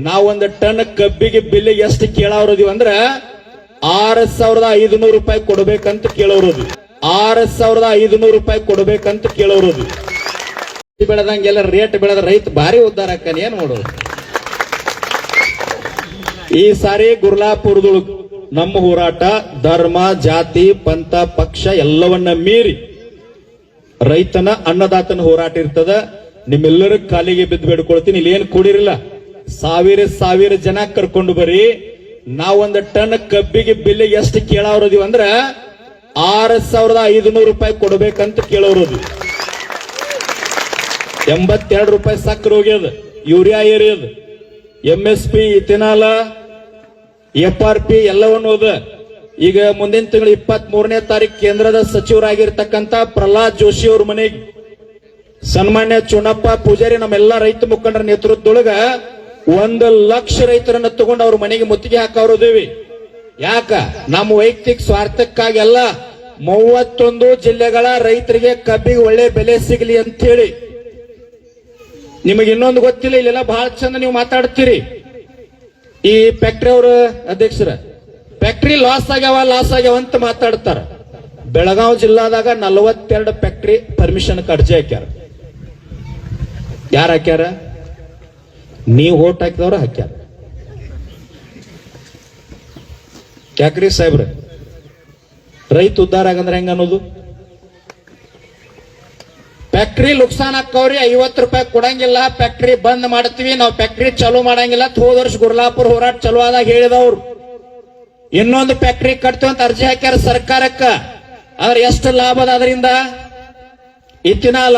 ನಾವೊಂದು ಟನ್ ಕಬ್ಬಿಗೆ ಬಿಲ್ ಎಷ್ಟು ಕೇಳೋರದೀವಿ ಅಂದ್ರ 6,500 ರೂಪಾಯಿ ಕೊಡ್ಬೇಕಂತ ಕೇಳೋರದು. 6,500 ರೂಪಾಯಿ ಕೊಡ್ಬೇಕಂತ ಕೇಳೋರದು. ಬೆಳೆದಂಗೆಲ್ಲ ರೇಟ್ ಬೆಳೆದ ರೈತ ಭಾರಿ ಉದ್ದಾರ ಆಕ್ಕನ. ಏನ್ ನೋಡೋದು, ಈ ಸಾರಿ ಗುರ್ಲಾಪುರದೊಳಗ ನಮ್ಮ ಹೋರಾಟ ಧರ್ಮ ಜಾತಿ ಪಂಥ ಪಕ್ಷ ಎಲ್ಲವನ್ನ ಮೀರಿ ರೈತನ ಅನ್ನದಾತನ ಹೋರಾಟ ಇರ್ತದ. ನಿಮ್ಮೆಲ್ಲರ ಕಾಲಿಗೆ ಬಿದ್ದು ಬೇಡ್ಕೊಳ್ತೀನಿ, ಇಲ್ಲಿ ಏನ್ ಕೂಡಿರಲ್ಲ, ಸಾವಿರ ಜನ ಕರ್ಕೊಂಡು ಬರೀ. ನಾವೊಂದು ಟನ್ ಕಬ್ಬಿಗೆ ಬಿಲ್ ಎಷ್ಟು ಕೇಳೋರದೀವಿ ಅಂದ್ರ 6,500 ರೂಪಾಯಿ ಕೊಡ್ಬೇಕಂತ ಕೇಳೋರದು. 82 ರೂಪಾಯಿ ಸಕ್ಕರೆ ಹೋಗ್ಯದ, ಯೂರಿಯಾ ಏರಿಯದ, MSP ಇಥೆನಾಲ್ FRP ಎಲ್ಲವನ್ನು ಹೋದ. ಈಗ ಮುಂದಿನ ತಿಂಗಳು 23ನೇ ತಾರೀಕು ಕೇಂದ್ರದ ಸಚಿವರಾಗಿರ್ತಕ್ಕಂಥ ಪ್ರಹ್ಲಾದ್ ಜೋಶಿ ಅವ್ರ ಮನೆಗೆ ಸನ್ಮಾನ್ಯ ಚುನಪ್ಪ ಪೂಜಾರಿ ನಮ್ಮೆಲ್ಲ ರೈತ ಮುಖಂಡರ ನೇತೃತ್ವದೊಳಗ 1 ಲಕ್ಷ ರೈತರನ್ನ ತಗೊಂಡು ಅವ್ರ ಮನೆಗೆ ಮುತ್ತಿಗೆ ಹಾಕೋದೇವಿ. ಯಾಕ? ನಮ್ಮ ವೈಯಕ್ತಿಕ ಸ್ವಾರ್ಥಕ್ಕಾಗಿ ಅಲ್ಲ, 31 ಜಿಲ್ಲೆಗಳ ರೈತರಿಗೆ ಕಬ್ಬಿಗೆ ಒಳ್ಳೆ ಬೆಲೆ ಸಿಗಲಿ ಅಂತ ಹೇಳಿ. ನಿಮಗೆ ಇನ್ನೊಂದು ಗೊತ್ತಿಲ್ಲ, ಇಲ್ಲೆಲ್ಲ ಬಹಳ ಚಂದ ನೀವು ಮಾತಾಡ್ತೀರಿ. ಈ ಫ್ಯಾಕ್ಟ್ರಿ ಅವ್ರ ಅಧ್ಯಕ್ಷರ ಫ್ಯಾಕ್ಟ್ರಿ ಲಾಸ್ ಆಗ್ಯಾವ ಅಂತ ಮಾತಾಡ್ತಾರ. ಬೆಳಗಾವಿ ಜಿಲ್ಲಾದಾಗ 42 ಫ್ಯಾಕ್ಟ್ರಿ ಪರ್ಮಿಷನ್ ಅರ್ಜಿ ಹಾಕ್ಯಾರ. ಯಾರು ಹಾಕ್ಯಾರ? ನೀವು ಓಟ್ ಹಾಕಿದವ್ರ ಹಾಕ್ಯಾರ. ಯಾಕ್ರಿ ಸಾಹೇಬ್ರ, ರೈತ ಉದ್ದಾರ ಆಗಂದ್ರೆ ಹೆಂಗ ಅನ್ನೋದು? ಫ್ಯಾಕ್ಟ್ರಿ ನುಕ್ಸಾನ್ ಹಾಕವ್ರಿ, 50 ರೂಪಾಯಿ ಕೊಡಂಗಿಲ್ಲ, ಫ್ಯಾಕ್ಟ್ರಿ ಬಂದ್ ಮಾಡ್ತೀವಿ, ನಾವು ಫ್ಯಾಕ್ಟ್ರಿ ಚಾಲೂ ಮಾಡಂಗಿಲ್ಲ. ಹೋದ ವರ್ಷ ಗುರ್ಲಾಪುರ ಹೋರಾಟ ಚಲೋ ಆದಾಗ ಹೇಳಿದವ್ರು. ಇನ್ನೊಂದು ಫ್ಯಾಕ್ಟ್ರಿ ಕಟ್ತೀವಿ ಅಂತ ಅರ್ಜಿ ಹಾಕ್ಯಾರ ಸರ್ಕಾರಕ್ಕ. ಆದ್ರೆ ಎಷ್ಟು ಲಾಭ ಅದ ಅದರಿಂದ? ಇಥಿನಾಲ,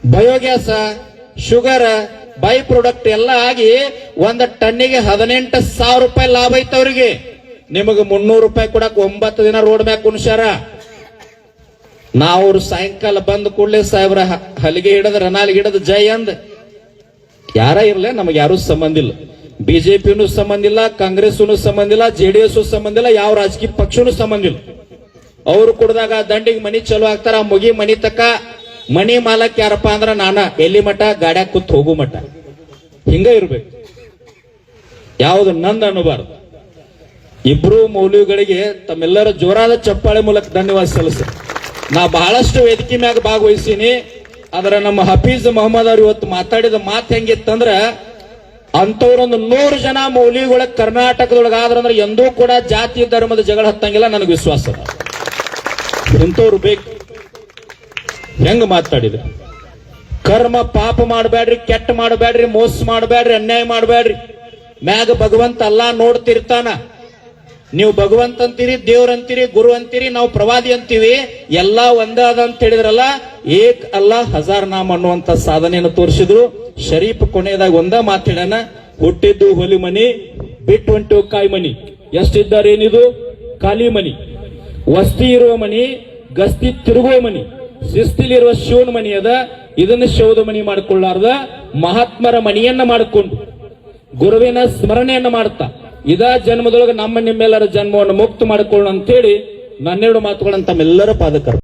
ಬಯೋಗ್ಯಾಸ್, ಶುಗರ್, ಬೈ ಪ್ರಾಡಕ್ಟ್ ಎಲ್ಲ ಆಗಿ 1 ಟನ್ನಿಗೆ 18,000 ರೂಪಾಯಿ ಲಾಭ ಐತೆ ಅವ್ರಿಗೆ. ನಿಮಗೆ 300 ರೂಪಾಯಿ ಕೊಡಕ್ 9 ದಿನ ರೋಡ್ ಮ್ಯಾಕ್ ಕುಣಿಸ್ಯಾರ. ನಾವು ಸಾಯಂಕಾಲ ಬಂದ ಕೂಡಲೇ ಸಾಹೇಬ್ರ ಹಲಿಗೆ ಹಿಡದ ರನಾಲಿಗೆ ಹಿಡದ ಜೈ ಅಂದ್ ಯಾರ ಇರ್ಲಿ, ನಮಗೆ ಯಾರು ಸಂಬಂಧ ಇಲ್ಲ. ಬಿಜೆಪಿನೂ ಸಂಬಂಧ ಇಲ್ಲ, ಕಾಂಗ್ರೆಸ್ನು ಸಂಬಂಧ ಇಲ್ಲ, JDS ಸಂಬಂಧ ಇಲ್ಲ, ಯಾವ ರಾಜಕೀಯ ಪಕ್ಷನೂ ಸಂಬಂಧ ಇಲ್ಲ. ಅವ್ರು ಕುಡ್ದಾಗ ದಂಡಿಗೆ ಮನಿ ಚಲೋ ಆಗ್ತಾರ. ಮುಗಿ ಮನಿ ತಕ್ಕ ಮನಿ ಮಾಲಕ್ ಯಾರಪ್ಪ ಅಂದ್ರ ನಾನ, ಎಲ್ಲಿ ಮಠ ಗಾಡ್ಯಾಗ ಕೂತ್ ಹೋಗು ಮಠ. ಹಿಂಗ ಇರ್ಬೇಕು, ಯಾವುದು ನಂದ ಅನ್ನಬಾರ್ದು. ಇಬ್ರು ಮೌಲ್ಯಗಳಿಗೆ ತಮ್ಮೆಲ್ಲರ ಜೋರಾದ ಚಪ್ಪಾಳೆ ಮೂಲಕ ಧನ್ಯವಾದ ಸಲ್ಲಿಸ. ನಾ ಬಹಳಷ್ಟು ವೇದಿಕೆ ಮ್ಯಾಗ ಭಾಗವಹಿಸೀನಿ. ಅದರ ನಮ್ಮ ಹಫೀಜ್ ಮೊಹಮ್ಮದ್ ಅವ್ರು ಇವತ್ತು ಮಾತಾಡಿದ ಮಾತು ಹೆಂಗಿತ್ತಂದ್ರ, ಅಂತವ್ರೊಂದು 100 ಜನ ಮೌಲ್ಯಗಳ ಕರ್ನಾಟಕದೊಳಗಾದ್ರಂದ್ರೆ ಎಂದೂ ಕೂಡ ಜಾತಿ ಧರ್ಮದ ಜಗಳ ಹತ್ತಂಗಿಲ್ಲ, ನನಗೆ ವಿಶ್ವಾಸ. ಇಂಥವ್ರು ಬೇಕು. ಹೆಂಗ ಮಾತಾಡಿದ್ರು? ಕರ್ಮ ಪಾಪ ಮಾಡಬೇಡ್ರಿ, ಕೆಟ್ಟ ಮಾಡಬೇಡ್ರಿ, ಮೋಸ ಮಾಡಬೇಡ್ರಿ, ಅನ್ಯಾಯ ಮಾಡಬೇಡ್ರಿ. ಮ್ಯಾಗ ಭಗವಂತ ಅಲ್ಲಾ ನೋಡ್ತಿರ್ತಾನ. ನೀವು ಭಗವಂತ ಅಂತೀರಿ, ದೇವ್ರ ಅಂತೀರಿ, ಗುರು ಅಂತೀರಿ, ನಾವು ಪ್ರವಾದಿ ಅಂತೀವಿ, ಎಲ್ಲಾ ಒಂದೇ ಅದ ಅಂತ ಹೇಳಿದ್ರಲ್ಲ. ಏಕ್ ಅಲ್ಲಾ ಹಜಾರ್ ನಾಮ್ ಅನ್ನುವಂತ ಸಾಧನೆಯನ್ನು ತೋರಿಸಿದ್ರು. ಶರೀಫ್ ಕೊನೆಯದಾಗ ಒಂದ ಮಾತಾಡೋಣ, ಹುಟ್ಟಿದ್ದು ಹೊಲಿ ಮನಿ, ಬಿಟ್ಟು ಹೊಂಟು ಕಾಯಿ ಮನಿ. ಎಷ್ಟಿದ್ದಾರೆ ಏನಿದು? ಖಾಲಿ ಮನಿ. ವಸ್ತಿ ಇರುವ ಮನಿ, ಗಸ್ತಿ ತಿರುಗುವ ಮನಿ, ಶಿಸ್ತಿಲಿರುವ ಶಿವನ ಮನಿ ಅದ. ಇದನ್ನು ಶೌದ ಮನಿ ಮಾಡಿಕೊಳ್ಳಾರ್ದ ಮಹಾತ್ಮರ ಮನಿಯನ್ನ ಮಾಡಿಕೊಂಡು ಗುರುವಿನ ಸ್ಮರಣೆಯನ್ನ ಮಾಡ್ತಾ ಇದ ಜನ್ಮದೊಳಗೆ ನಮ್ಮ ನಿಮ್ಮೆಲ್ಲರ ಜನ್ಮವನ್ನು ಮುಕ್ತ ಮಾಡಿಕೊಳ್ಳೋಣ ಅಂತೇಳಿ ನನ್ನೆರಡು ಮಾತುಗಳನ್ನು ತಮ್ಮೆಲ್ಲರ ಪಾದಕರು